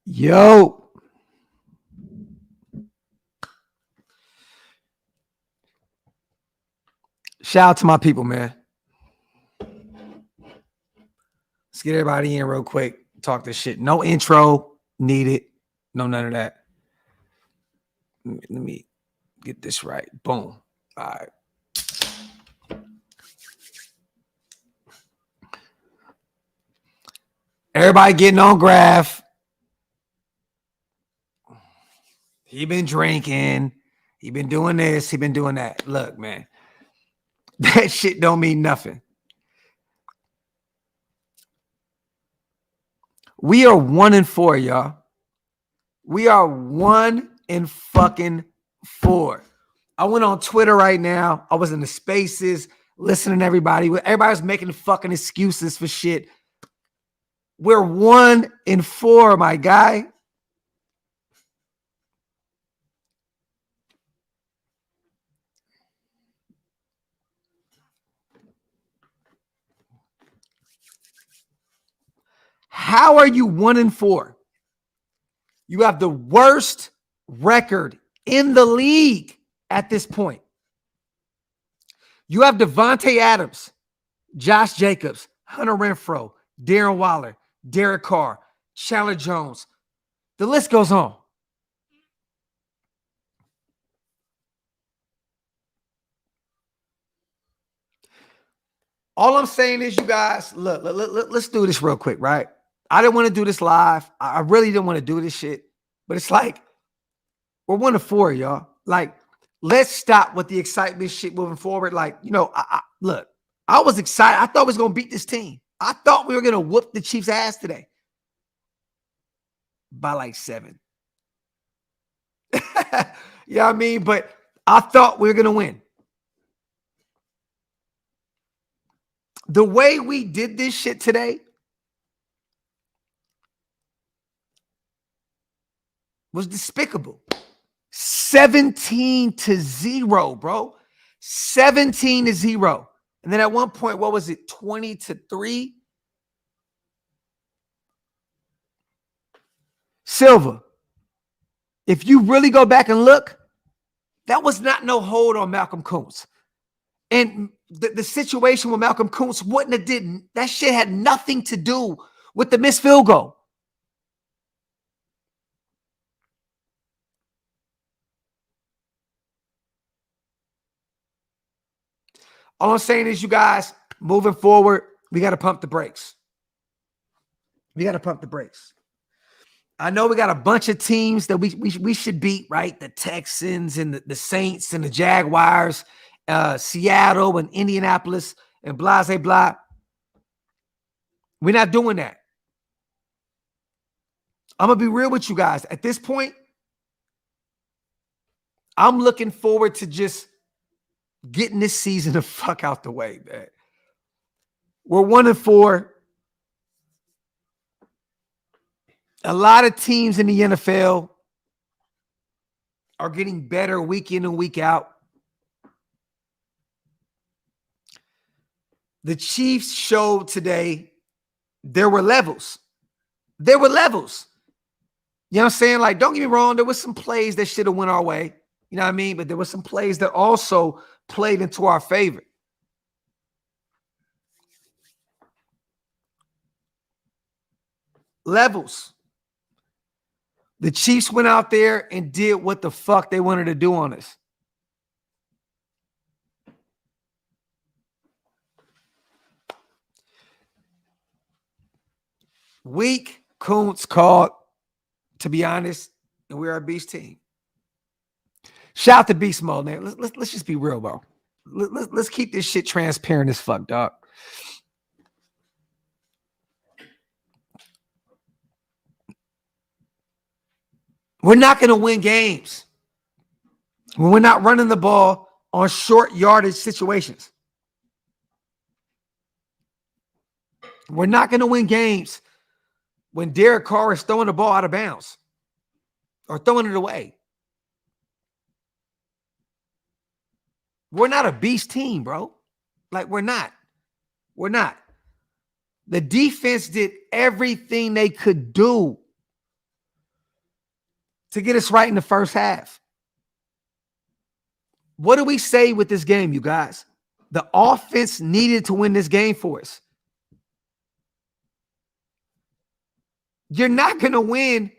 Yo. Shout out to my people, man. Let's get everybody in real quick. Talk this shit. No intro needed. No, none of that. Let me get this right. Boom. All right. Everybody getting on Graphk. He been drinking. He been doing this. He been doing that. Look, man. That shit don't mean nothing. We are 1-4, y'all. We are 1-4. I went on Twitter right now. I was in the spaces listening to everybody. Everybody was making fucking excuses for shit. We're 1-4, my guy. How are you 1-4? You have the worst record in the league at this point. You have Devontae Adams, Josh Jacobs, Hunter Renfrow, Darren Waller, Derek Carr, Chandler Jones. The list goes on. All I'm saying is, you guys, look, let's do this real quick, right? I didn't want to do this live. I really didn't want to do this shit. But it's like, we're 1-4, y'all. Like, let's stop with the excitement shit moving forward. Like, you know, look, I was excited. I thought we was going to beat this team. I thought we were going to whoop the Chiefs' ass today. By like 7. You know what I mean? But I thought we were going to win. The way we did this shit today was despicable. 17-0, bro. 17-0. And then at one point, what was it? 20-3? Silva, if you really go back and look, that was not no hold on Malcolm Kuntz. And the situation with Malcolm Kuntz wouldn't have did. That shit had nothing to do with the missed field goal. All I'm saying is, you guys, moving forward, we got to pump the brakes. We got to pump the brakes. I know we got a bunch of teams that we should beat, right? The Texans and the Saints and the Jaguars, Seattle and Indianapolis and blah, blah, blah. We're not doing that. I'm going to be real with you guys. At this point, I'm looking forward to just getting this season the fuck out the way, man. We're 1-4. A lot of teams in the NFL are getting better week in and week out. The Chiefs showed today there were levels. There were levels. You know what I'm saying? Like, don't get me wrong, there was some plays that should have went our way. You know what I mean? But there were some plays that also played into our favor. Levels. The Chiefs went out there and did what the fuck they wanted to do on us. Weak, Kuntz called, to be honest, and we're a beast team. Shout out to Beast Mode, man. Let's just be real, bro. Let's keep this shit transparent as fuck, dog. We're not going to win games when we're not running the ball on short yardage situations. We're not going to win games when Derek Carr is throwing the ball out of bounds or throwing it away. We're not a beast team, bro. Like, we're not. We're not. The defense did everything they could do to get us right in the first half. What do we say with this game, you guys? The offense needed to win this game for us. You're not going to win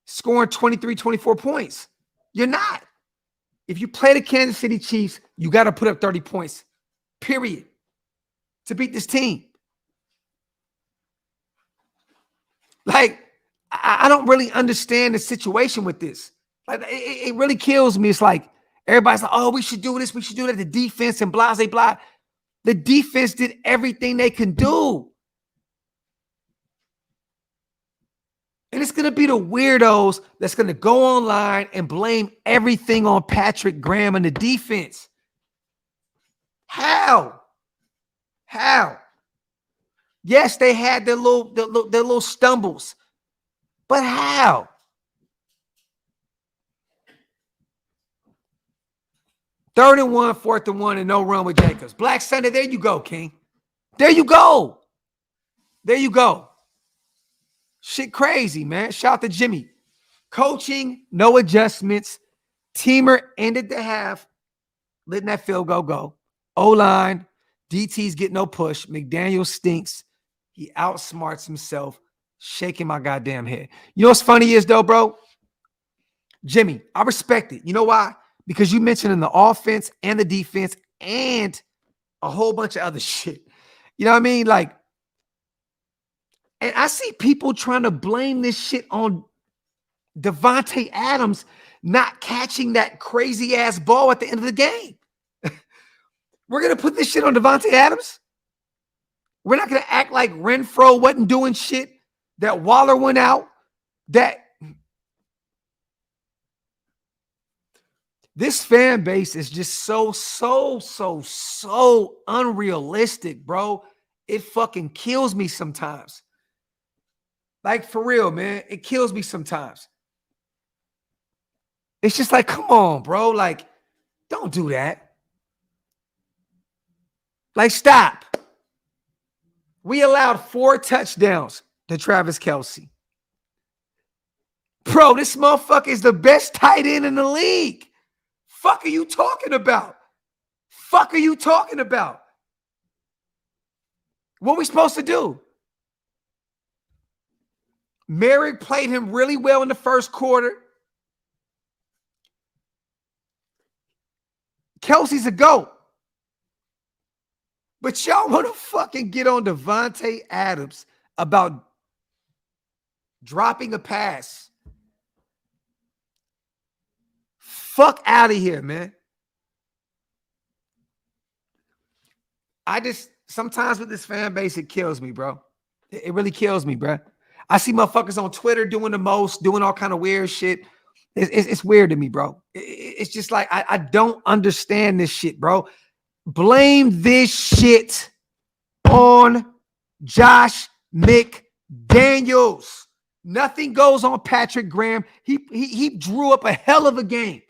scoring 23, 24 points. You're not. If you play the Kansas City Chiefs, you got to put up 30 points, period, to beat this team. Like, I don't really understand the situation with this. Like, it really kills me. It's like everybody's like, oh, we should do this. We should do that. The defense and blah, blah, blah. The defense did everything they can do. And it's going to be the weirdos that's going to go online and blame everything on Patrick Graham and the defense. How? Yes, they had their little stumbles. But how? Third and 1, 4th and 1, and no run with Jacobs. Black Sunday, there you go, King. There you go. Shit crazy, man. Shout out to Jimmy. Coaching, no adjustments. Teamer ended the half, letting that field goal go. O-line, DT's get no push. McDaniels stinks. He outsmarts himself, shaking my goddamn head. You know what's funny is, though, bro? Jimmy, I respect it. You know why? Because you mentioned in the offense and the defense and a whole bunch of other shit. You know what I mean? Like, and I see people trying to blame this shit on Davante Adams not catching that crazy ass ball at the end of the game. We're going to put this shit on Davante Adams? We're not going to act like Renfro wasn't doing shit, that Waller went out, that this fan base is just so unrealistic, bro. It fucking kills me sometimes. Like, for real, man. It kills me sometimes. It's just like, come on, bro. Like, don't do that. Like, stop. We allowed 4 touchdowns to Travis Kelce. Bro, this motherfucker is the best tight end in the league. Fuck are you talking about? What we supposed to do? Merrick played him really well in the first quarter. Kelsey's a GOAT. But y'all want to fucking get on Davante Adams about dropping a pass. Fuck out of here, man. Sometimes with this fan base, it kills me, bro. It really kills me, bro. I see motherfuckers on Twitter doing the most, doing all kind of weird shit. It's weird to me, bro. It's just like, I don't understand this shit, bro. Blame this shit on Josh McDaniels. Nothing goes on Patrick Graham. He drew up a hell of a game.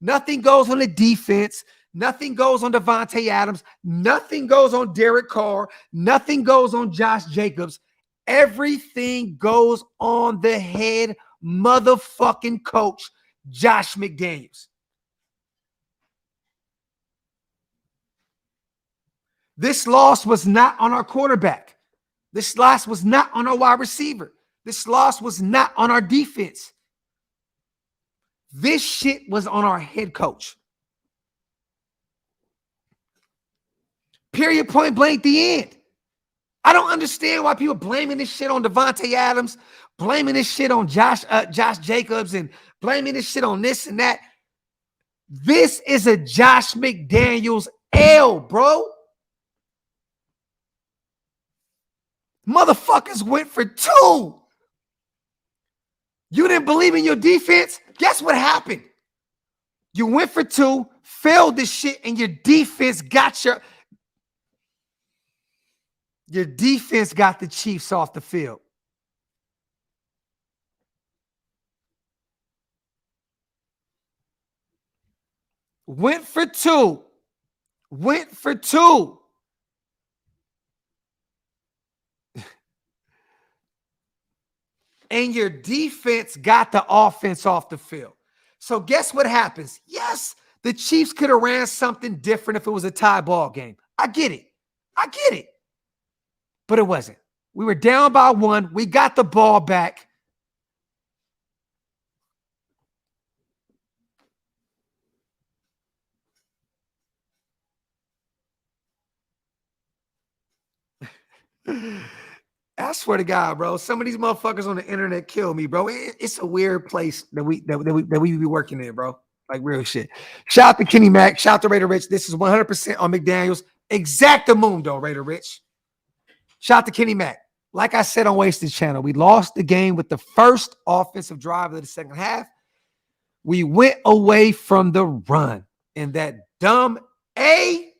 Nothing goes on the defense. Nothing goes on Davante Adams. Nothing goes on Derek Carr. Nothing goes on Josh Jacobs. Everything goes on the head motherfucking coach, Josh McDaniels. This loss was not on our quarterback. This loss was not on our wide receiver. This loss was not on our defense. This shit was on our head coach. Period, point blank, the end. I don't understand why people blaming this shit on Davante Adams, blaming this shit on Josh Jacobs, and blaming this shit on this and that. This is a Josh McDaniels L, bro. Motherfuckers went for 2. You didn't believe in your defense? Guess what happened? You went for 2, failed this shit, and your defense got the Chiefs off the field. Went for 2. and your defense got the offense off the field. So guess what happens? Yes, the Chiefs could have ran something different if it was a tie ball game. I get it. I get it. But it wasn't. We were down by 1. We got the ball back. I swear to God, bro. Some of these motherfuckers on the internet kill me, bro. It's a weird place that we be working in, bro. Like real shit. Shout out to Kenny Mack. Shout out to Raider Rich. This is 100% on McDaniels. Exactamundo, Raider Rich. Shout out to Kenny Mack. Like I said on Wasted Channel, we lost the game with the first offensive drive of the second half. We went away from the run, and that dumb A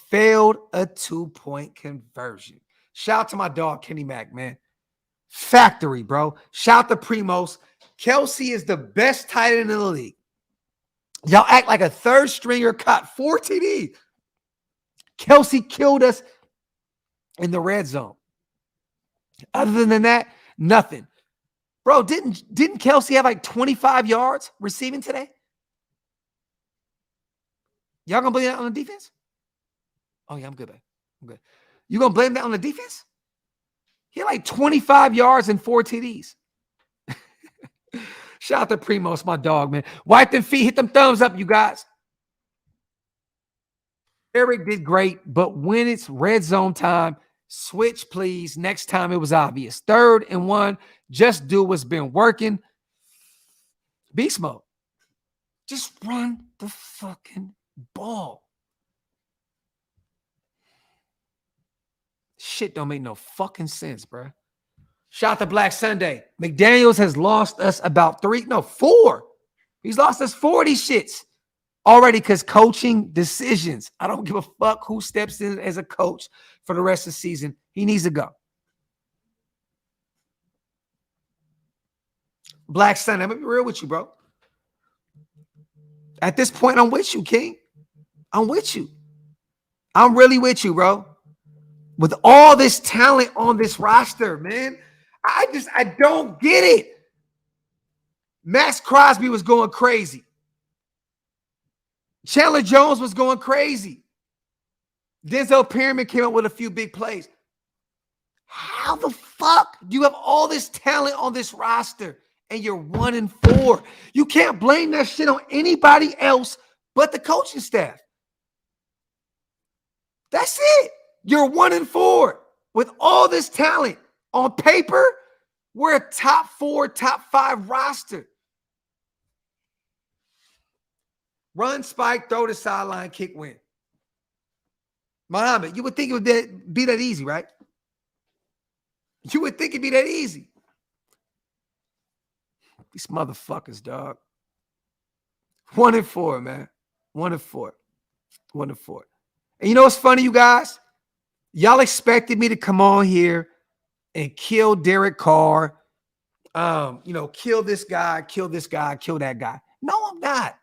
failed a 2-point conversion. Shout out to my dog, Kenny Mack, man. Factory, bro. Shout out to Primos. Kelsey is the best tight end in the league. Y'all act like a third stringer, caught 4 TD. Kelsey killed us in the red zone. Other than that, nothing. Bro, didn't Kelsey have like 25 yards receiving today? Y'all gonna blame that on the defense? Oh, yeah, I'm good, man. I'm good. You gonna blame that on the defense? He had like 25 yards and 4 TDs. Shout out to Primos, my dog, man. Wipe them feet, hit them thumbs up, you guys. Eric did great, but when it's red zone time, switch, please. Next time it was obvious. 3rd and 1. Just do what's been working. Beast mode. Just run the fucking ball. Shit don't make no fucking sense, bro. Shout out to Black Sunday. McDaniels has lost us about 4. He's lost us 4 of these shits already because coaching decisions. I don't give a fuck who steps in as a coach for the rest of the season. He needs to go. Black Sunday, I'm going to be real with you, bro. At this point, I'm with you, King. I'm with you. I'm really with you, bro. With all this talent on this roster, man, I don't get it. Max Crosby was going crazy. Chandler Jones was going crazy. Denzel Perryman came up with a few big plays. How the fuck do you have all this talent on this roster and you're 1-4? You can't blame that shit on anybody else but the coaching staff. That's it. You're 1-4 with all this talent. On paper, we're a top 4, top 5 roster. Run, spike, throw the sideline, kick, win. Muhammad, you would think it would be that easy, right? You would think it'd be that easy. These motherfuckers, dog. 1-4, man. 1-4. 1-4. And you know what's funny, you guys? Y'all expected me to come on here and kill Derek Carr. Kill this guy, kill that guy. No, I'm not.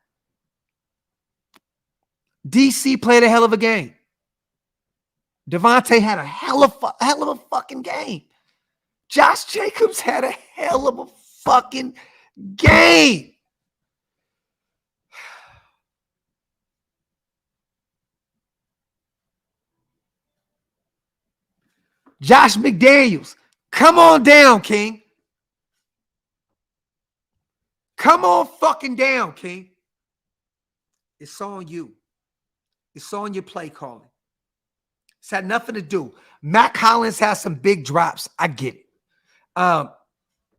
DC played a hell of a game. Devontae had a hell of a fucking game. Josh Jacobs had a hell of a fucking game. Josh McDaniels, come on down, King. Come on fucking down, King. It's on you. It's on your play calling. It's had nothing to do. Matt Collins has some big drops. I get it.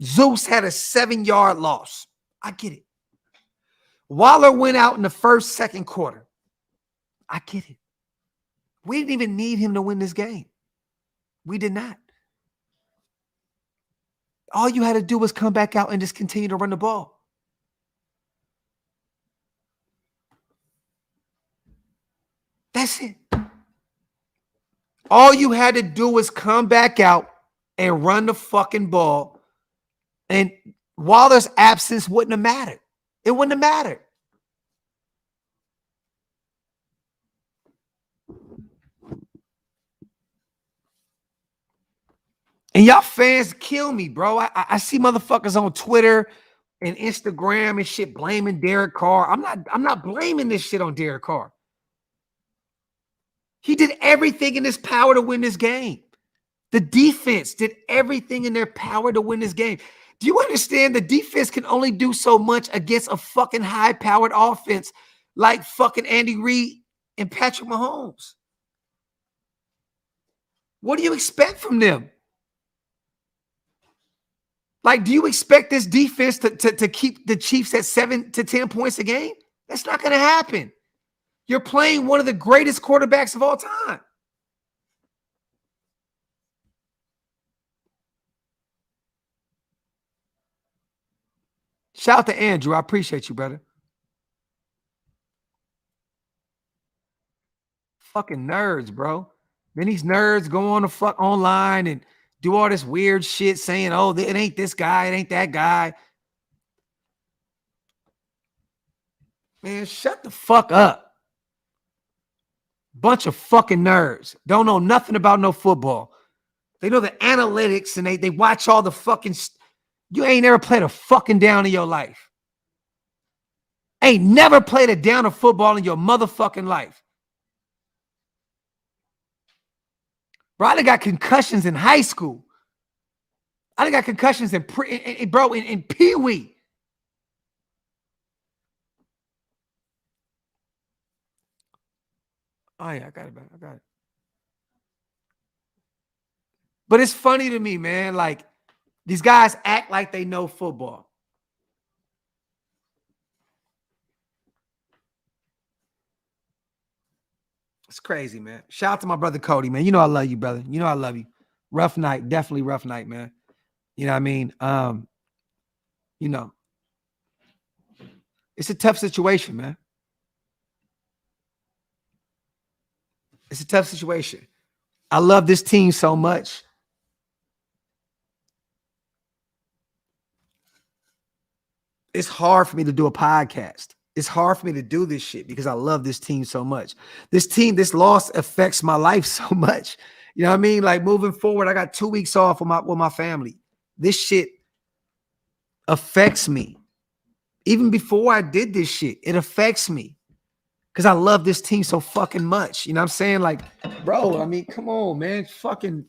Zeus had a 7-yard loss. I get it. Waller went out in the first, second quarter. I get it. We didn't even need him to win this game. We did not. All you had to do was come back out and just continue to run the ball. That's it. All you had to do was come back out and run the fucking ball. And Waller's absence wouldn't have mattered. It wouldn't have mattered. And y'all fans kill me, bro. I see motherfuckers on Twitter and Instagram and shit blaming Derek Carr. I'm not blaming this shit on Derek Carr. He did everything in his power to win this game. The defense did everything in their power to win this game. Do you understand the defense can only do so much against a fucking high-powered offense like fucking Andy Reid and Patrick Mahomes? What do you expect from them? Like, do you expect this defense to keep the Chiefs at 7 to 10 points a game? That's not going to happen. You're playing one of the greatest quarterbacks of all time. Shout out to Andrew. I appreciate you, brother. Fucking nerds, bro. Then these nerds go on the fuck online and do all this weird shit saying, oh, it ain't this guy, it ain't that guy. Man, shut the fuck up. Bunch of fucking nerds. Don't know nothing about no football. They know the analytics and they watch all the fucking... You ain't never played a fucking down in your life. Ain't never played a down of football in your motherfucking life. Bro, I done got concussions in high school. I done got concussions in Pee-wee. Oh, yeah, I got it, man. I got it. But it's funny to me, man. Like, these guys act like they know football. It's crazy, man. Shout out to my brother Cody, man. You know I love you, brother. You know I love you. Rough night. Definitely rough night, man. You know what I mean? You know, it's a tough situation, man. It's a tough situation. I love this team so much. It's hard for me to do a podcast. It's hard for me to do this shit because I love this team so much. This team, this loss affects my life so much. You know what I mean? Like, moving forward, I got 2 weeks off with my family. This shit affects me. Even before I did this shit, it affects me because I love this team so fucking much. You know what I'm saying? Like, bro, I mean, come on, man. Fucking...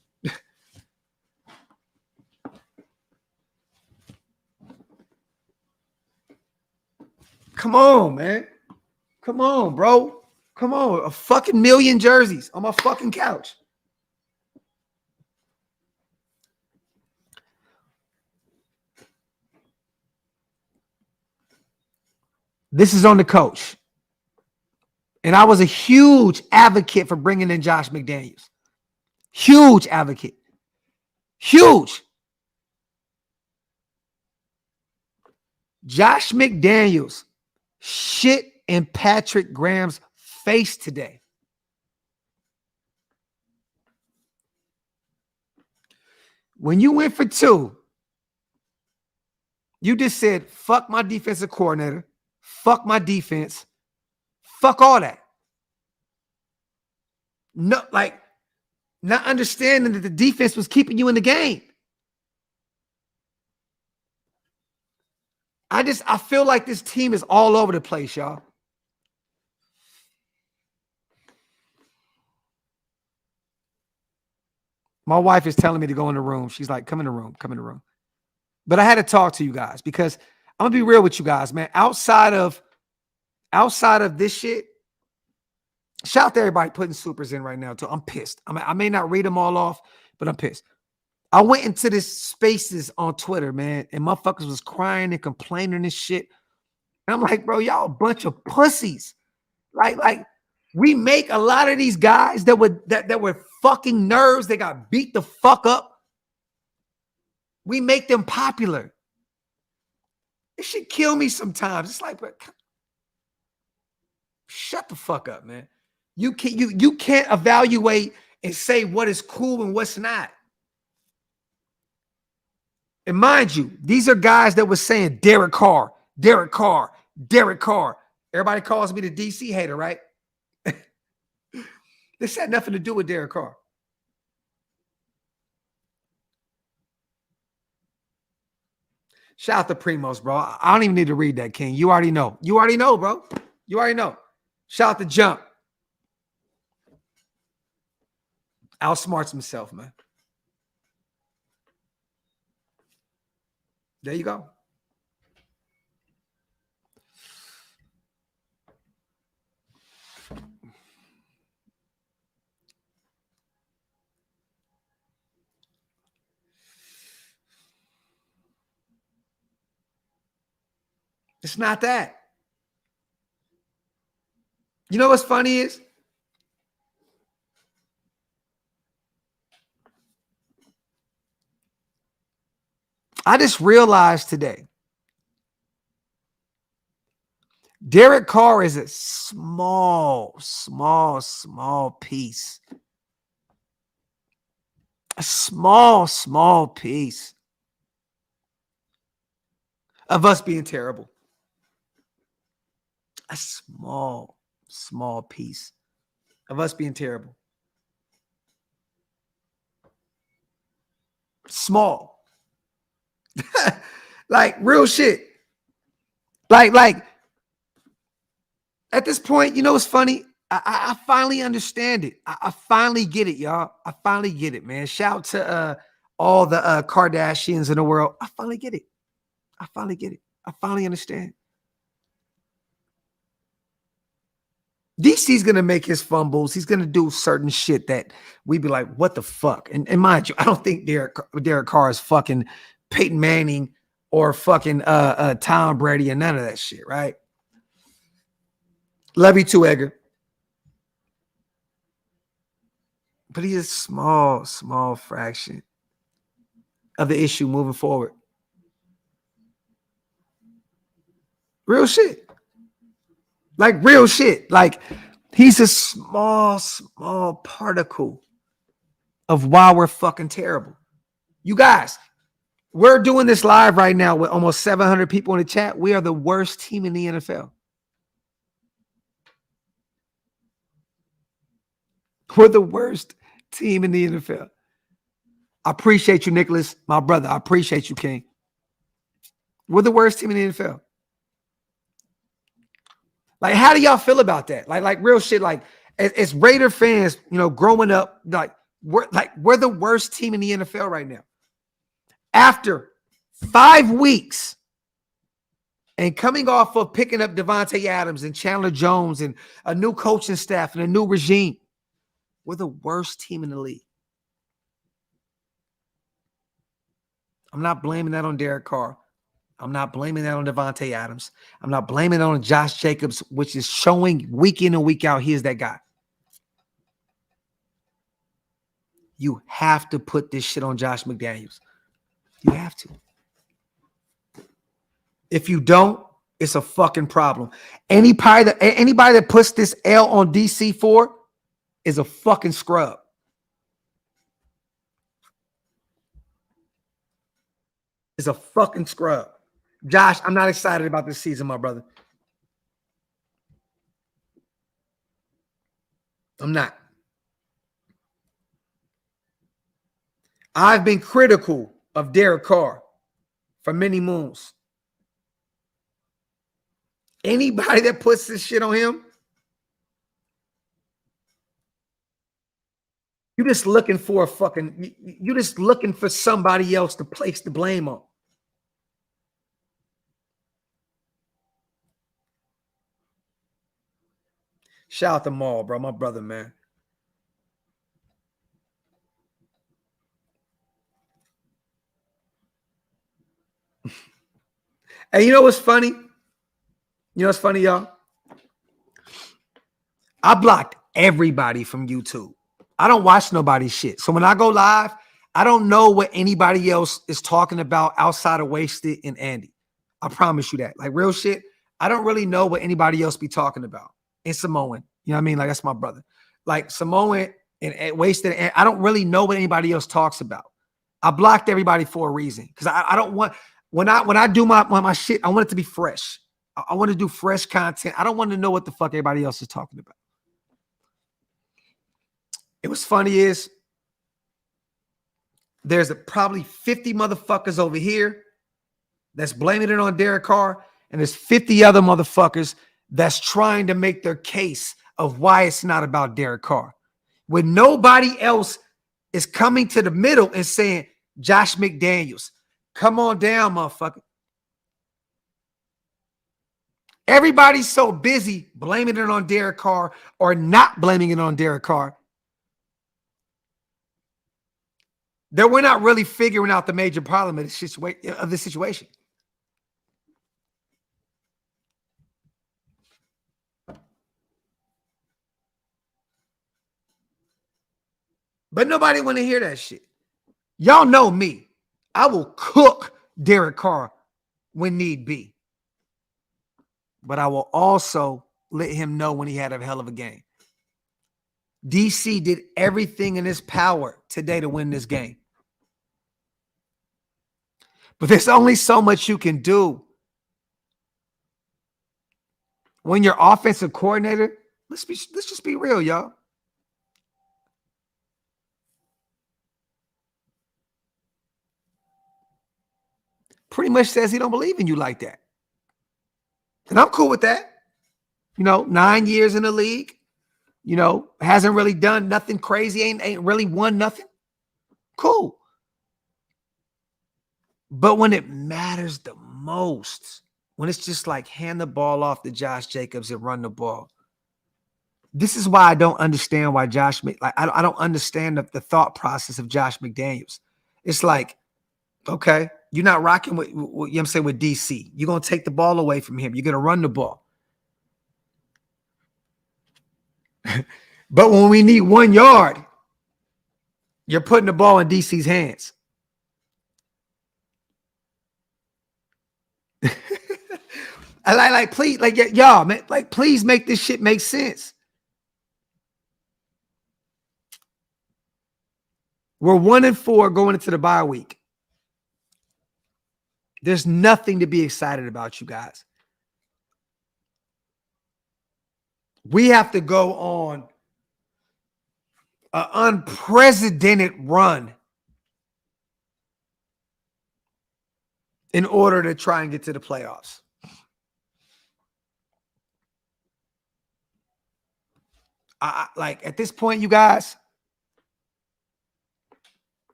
Come on, man. Come on, bro. Come on. A fucking million jerseys on my fucking couch. This is on the coach. And I was a huge advocate for bringing in Josh McDaniels. Huge advocate. Huge. Josh McDaniels shit in Patrick Graham's face today. When you went for 2, you just said, fuck my defensive coordinator, fuck my defense, fuck all that. No, like, not understanding that the defense was keeping you in the game. I feel like this team is all over the place, y'all. My wife is telling me to go in the room. She's like, come in the room, come in the room. But I had to talk to you guys because I'm gonna be real with you guys, man. Outside of this shit, shout out to everybody putting supers in right now too. I'm pissed. I may not read them all off, but I'm pissed. I went into this spaces on Twitter, man, and motherfuckers was crying and complaining and shit. And I'm like, bro, y'all a bunch of pussies. Like we make a lot of these guys that were fucking nerds. They got beat the fuck up. We make them popular. It should kill me sometimes. It's like, but shut the fuck up, man. You can't evaluate and say what is cool and what's not. And mind you, these are guys that were saying Derek Carr, Derek Carr, Derek Carr. Everybody calls me the DC hater, right? This had nothing to do with Derek Carr. Shout out to Primos, bro. I don't even need to read that, King. You already know. You already know, bro. You already know. Shout out to Jump. Outsmarts himself, man. There you go. It's not that. You know what's funny is? I just realized today, Derek Carr is a small piece. A small piece of us being terrible. A small piece of us being terrible. Small. Like real shit. Like at this point, you know what's funny? I finally understand it. I finally get it, y'all. I finally get it, man. Shout out to all the Kardashians in the world. I finally get it. I finally get it. I finally understand. DC's going to make his fumbles. He's going to do certain shit that we be like, what the fuck? And mind you, I don't think Derek Carr is fucking Peyton Manning or fucking Tom Brady and none of that shit, right? Love you too, Edgar. But he's a small fraction of the issue moving forward. Real shit. Like real shit. Like he's a small particle of why we're fucking terrible. You guys, we're doing this live right now with almost 700 people in the chat. We are the worst team in the NFL. We're the worst team in the NFL. I appreciate you, Nicholas, my brother. I appreciate you, King. We're the worst team in the NFL. Like, how do y'all feel about that? Like real shit. Like, as Raider fans, you know, growing up, we're the worst team in the NFL right now. After 5 weeks and coming off of picking up Devontae Adams and Chandler Jones and a new coaching staff and a new regime, we're the worst team in the league. I'm not blaming that on Derek Carr. I'm not blaming that on Devontae Adams. I'm not blaming it on Josh Jacobs, which is showing week in and week out he is that guy. You have to put this shit on Josh McDaniels. You have to. If you don't, it's a fucking problem. Anybody that puts this L on DC4 is a fucking scrub. Is a fucking scrub. Josh, I'm not excited about this season, my brother. I'm not. I've been critical of Derek Carr for many moons. Anybody that puts this shit on him, you're just looking for you're just looking for somebody else to place the blame on. Shout out to Maul, bro. My brother, man. And you know what's funny? You know what's funny, y'all? I blocked everybody from YouTube. I don't watch nobody's shit. So when I go live, I don't know what anybody else is talking about outside of Wasted and Andy. I promise you that. Like real shit, I don't really know what anybody else be talking about. And Samoan. You know what I mean? Like that's my brother. Like Samoan and Wasted. And I don't really know what anybody else talks about. I blocked everybody for a reason. Because I don't want when I do my shit, I want it to be fresh. I want to do fresh content. I don't want to know what the fuck everybody else is talking about. It was funny is there's probably 50 motherfuckers over here that's blaming it on Derek Carr, and there's 50 other motherfuckers that's trying to make their case of why it's not about Derek Carr. When nobody else is coming to the middle and saying, Josh McDaniels, come on down, motherfucker. Everybody's so busy blaming it on Derek Carr or not blaming it on Derek Carr that we're not really figuring out the major problem of the situation. But nobody want to hear that shit. Y'all know me. I will cook Derek Carr when need be. But I will also let him know when he had a hell of a game. DC did everything in his power today to win this game. But there's only so much you can do. When your offensive coordinator, let's just be real, y'all. Pretty much says he don't believe in you like that. And I'm cool with that. 9 years in the league, hasn't really done nothing crazy, ain't really won nothing. Cool. But when it matters the most, when it's just like hand the ball off to Josh Jacobs and run the ball. This is why I don't understand why I don't understand the thought process of Josh McDaniels. It's like, okay, you're not rocking with with DC. You're going to take the ball away from him. You're going to run the ball. But when we need 1 yard, you're putting the ball in DC's hands. Please, y'all, man, please make this shit make sense. We're 1-4 going into the bye week. There's nothing to be excited about, you guys. We have to go on an unprecedented run in order to try and get to the playoffs. At this point, you guys,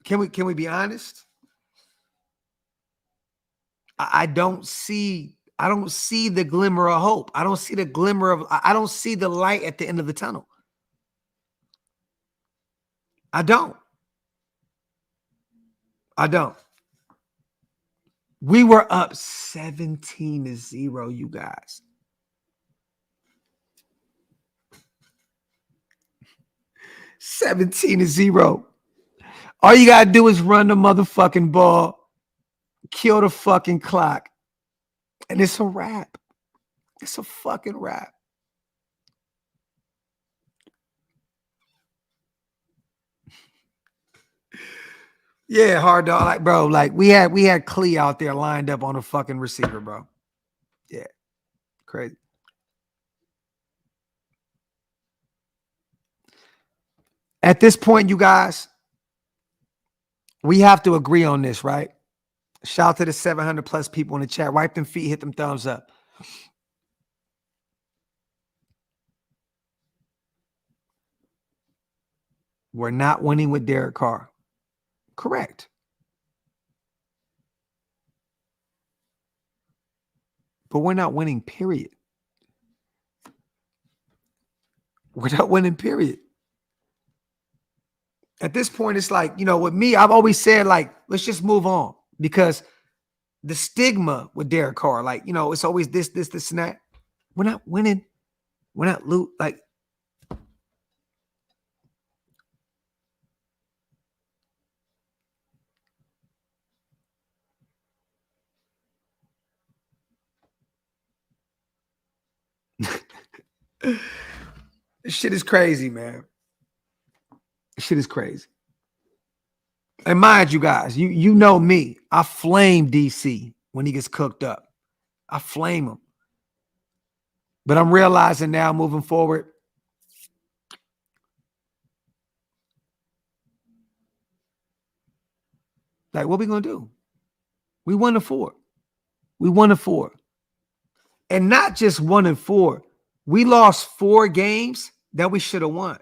can we be honest? I don't see the glimmer of hope. I don't see the light at the end of the tunnel. I don't. We were up 17-0, you guys. 17-0. All you got to do is run the motherfucking ball, kill the fucking clock, and it's a wrap. It's a fucking wrap. Yeah, hard dog. Bro, we had Clee out there lined up on a fucking receiver, bro. Yeah. Crazy. At this point, you guys, we have to agree on this, right? Shout out to the 700 plus people in the chat. Wipe them feet, hit them thumbs up. We're not winning with Derek Carr. Correct. But we're not winning, period. We're not winning, period. At this point, it's like, with me, I've always said, let's just move on. Because the stigma with Derek Carr, it's always this, and that. We're not winning. We're not losing. This shit is crazy, man. This shit is crazy. And mind you guys, you know me. I flame DC when he gets cooked up. I flame him. But I'm realizing now moving forward, what we going to do? We 1-4. We 1-4. And not just 1-4. We lost 4 games that we should have won.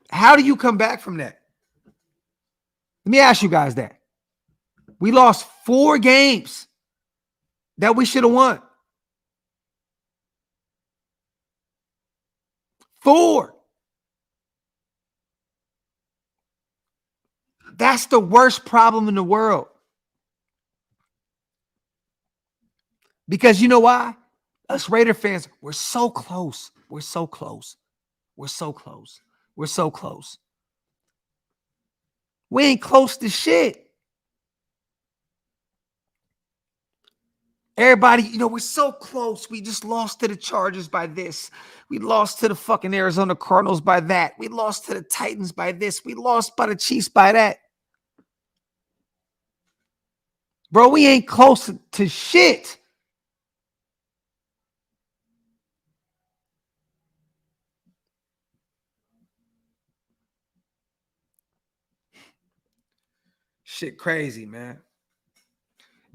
How do you come back from that? Let me ask you guys that. We lost 4 games that we should have won. 4. That's the worst problem in the world. Because you know why? Us Raider fans, we're so close. We're so close. We're so close. We're so close. We ain't close to shit. Everybody, you know, we're so close. We just lost to the Chargers by this. We lost to the fucking Arizona Cardinals by that. We lost to the Titans by this. We lost by the Chiefs by that. Bro, we ain't close to shit. Shit crazy, man.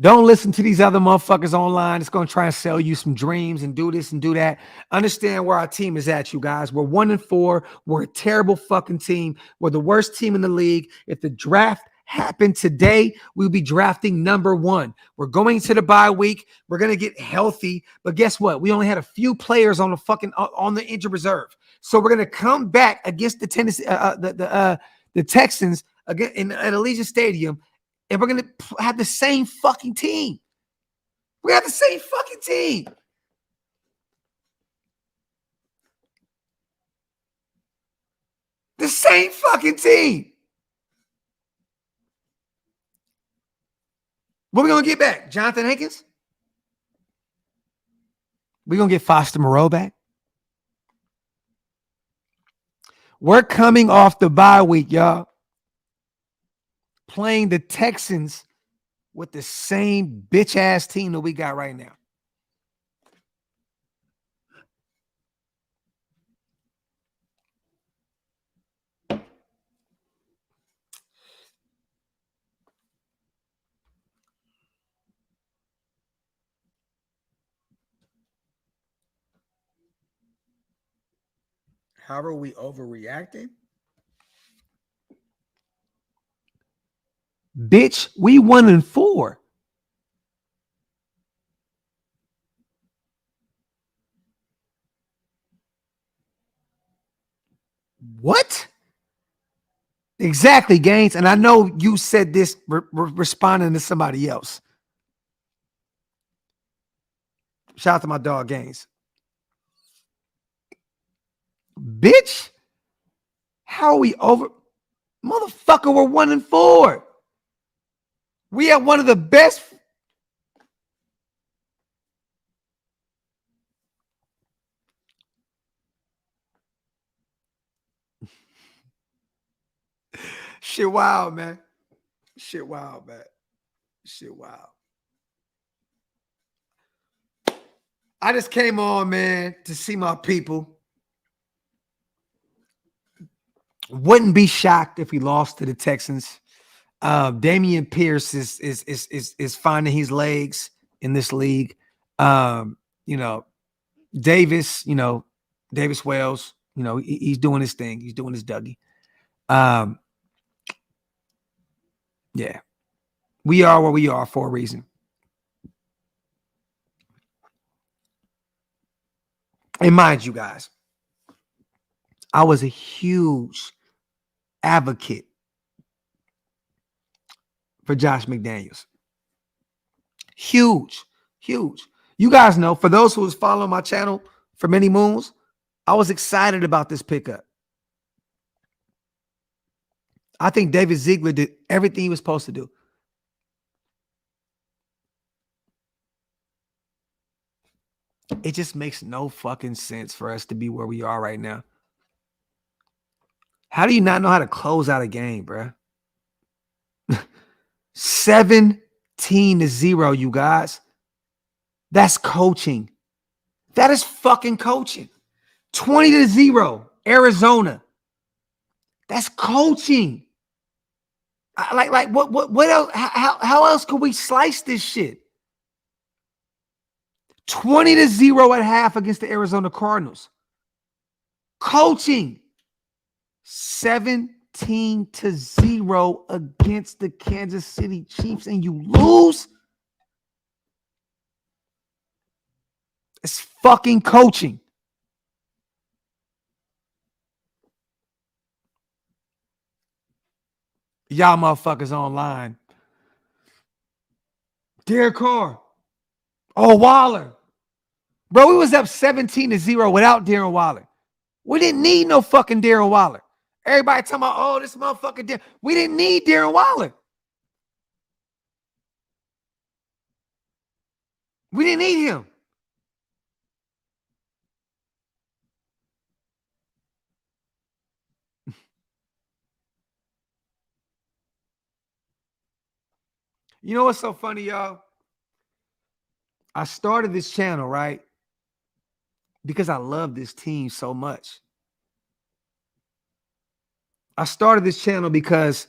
Don't listen to these other motherfuckers online. It's going to try and sell you some dreams and do this and do that. Understand where our team is at, you guys. We're 1-4. We're a terrible fucking team. We're the worst team in the league. If the draft happened today, we'll be drafting number 1. We're going to the bye week. We're going to get healthy. But guess what? We only had a few players on the fucking on the injured reserve. So we're going to come back against the Tennessee, the Texans again at Allegiant Stadium. And we're going to have the same fucking team. We have the same fucking team. The same fucking team. What are we going to get back? Jonathan Hankins? We're going to get Foster Moreau back? We're coming off the bye week, y'all. Playing the Texans with the same bitch-ass team that we got right now. How are we overreacting? Bitch, we 1-4. What? Exactly, Gaines. And I know you said this responding to somebody else. Shout out to my dog, Gaines. Bitch, how are we over? Motherfucker, we're 1-4. We have one of the best. Shit wild, man. Shit wild, man. Shit wild. I just came on, man, to see my people. Wouldn't be shocked if we lost to the Texans. Damian Pierce is finding his legs in this league. You know, Davis Wells, you know, he's doing his thing. He's doing his Dougie. Yeah. We are where we are for a reason. And mind you guys, I was a huge advocate for Josh McDaniels. Huge. You guys know, for those who was following my channel for many moons, I was excited about this pickup. I think David Ziegler did everything he was supposed to do. It just makes no fucking sense for us to be where we are right now. How do you not know how to close out a game, bro? 17-0, you guys. That's coaching. That is fucking coaching. 20-0, Arizona. That's coaching. Like what else? How else could we slice this shit? 20-0 at half against the Arizona Cardinals. Coaching 17-0 against the Kansas City Chiefs, and you lose. It's fucking coaching. Y'all motherfuckers online. Derek Carr. Oh, Waller. Bro, we was up 17-0 without Darren Waller. We didn't need no fucking Darren Waller. Everybody talking about, oh, this motherfucking Darren. We didn't need Darren Waller. We didn't need him. You know what's so funny, y'all? I started this channel, right? Because I love this team so much. I started this channel because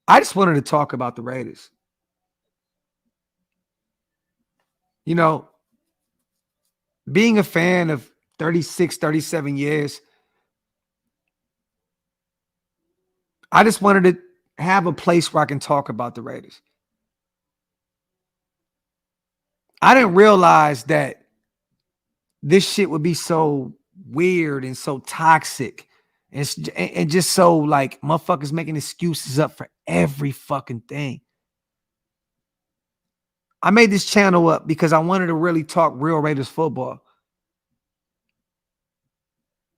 I just wanted to talk about the Raiders. You know, being a fan of 36, 37 years, I just wanted to have a place where I can talk about the Raiders. I didn't realize that this shit would be so weird and so toxic and just so like motherfuckers making excuses up for every fucking thing. I made this channel up because I wanted to really talk real Raiders football.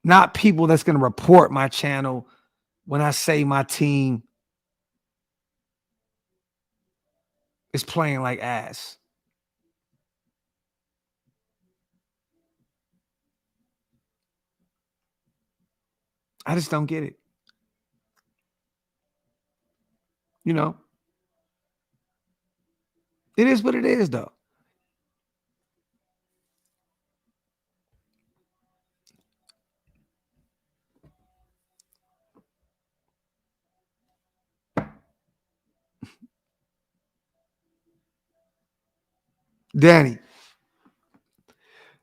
Not people that's going to report my channel when I say my team is playing like ass. I just don't get it. You know, it is what it is, though. Danny,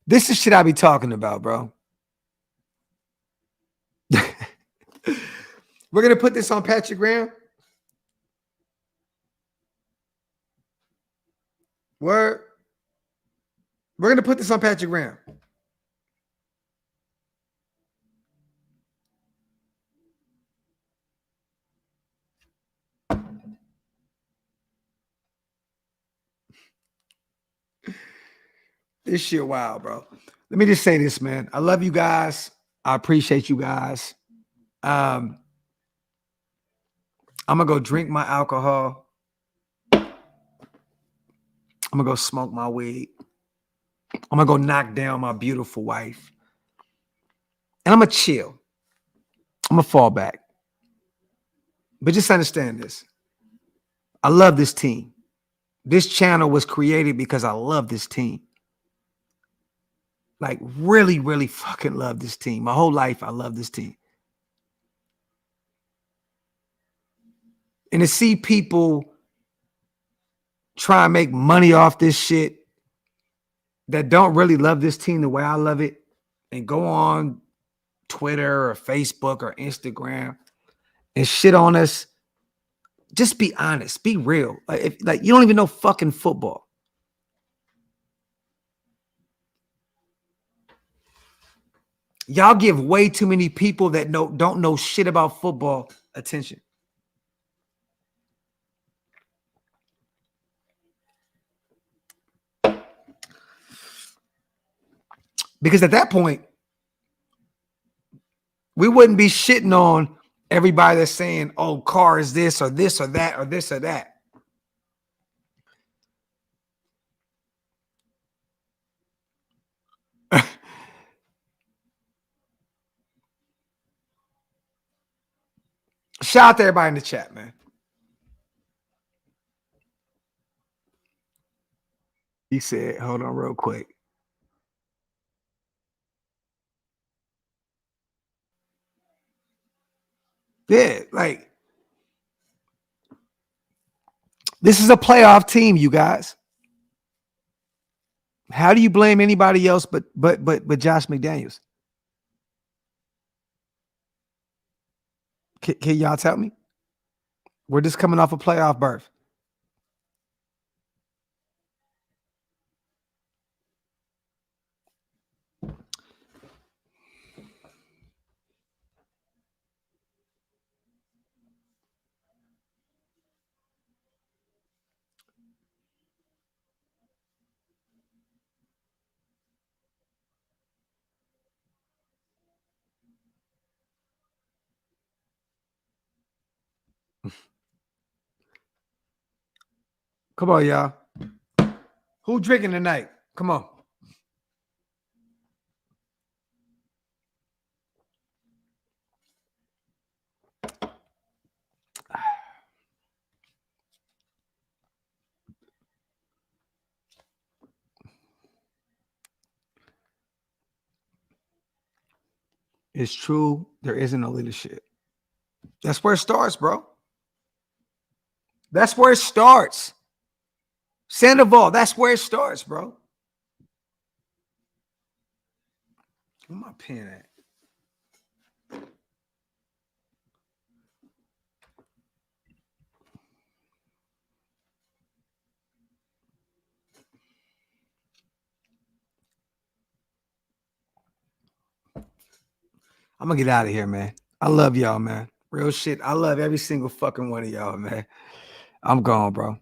this is shit I be talking about, bro. We're going to put this on Patrick Graham. We're going to put this on Patrick Graham. This shit wild, bro. Let me just say this, man. I love you guys. I appreciate you guys. I'm gonna go drink my alcohol. I'm gonna go smoke my weed. I'm gonna go knock down my beautiful wife. And I'm gonna chill. I'm gonna fall back. But just understand this. I love this team. This channel was created because I love this team. Like really, really fucking love this team. My whole life, I love this team. And to see people try and make money off this shit that don't really love this team the way I love it and go on Twitter or Facebook or Instagram and shit on us, just be honest, be real. Like you don't even know fucking football. Y'all give way too many people that don't know shit about football attention. Because at that point, we wouldn't be shitting on everybody that's saying, oh, Carr is this or this or that or this or that. Shout out to everybody in the chat, man. He said, hold on real quick. Yeah, like This is a playoff team, you guys. How do you blame anybody else but Josh McDaniels? Can y'all tell me? We're just coming off a playoff berth. Come on, y'all. Who drinking tonight? Come on. It's true. There isn't no leadership. That's where it starts, bro. That's where it starts. Sandoval, that's where it starts, bro. Where my pen at? I'm gonna get out of here, man. I love y'all, man. Real shit. I love every single fucking one of y'all, man. I'm gone, bro.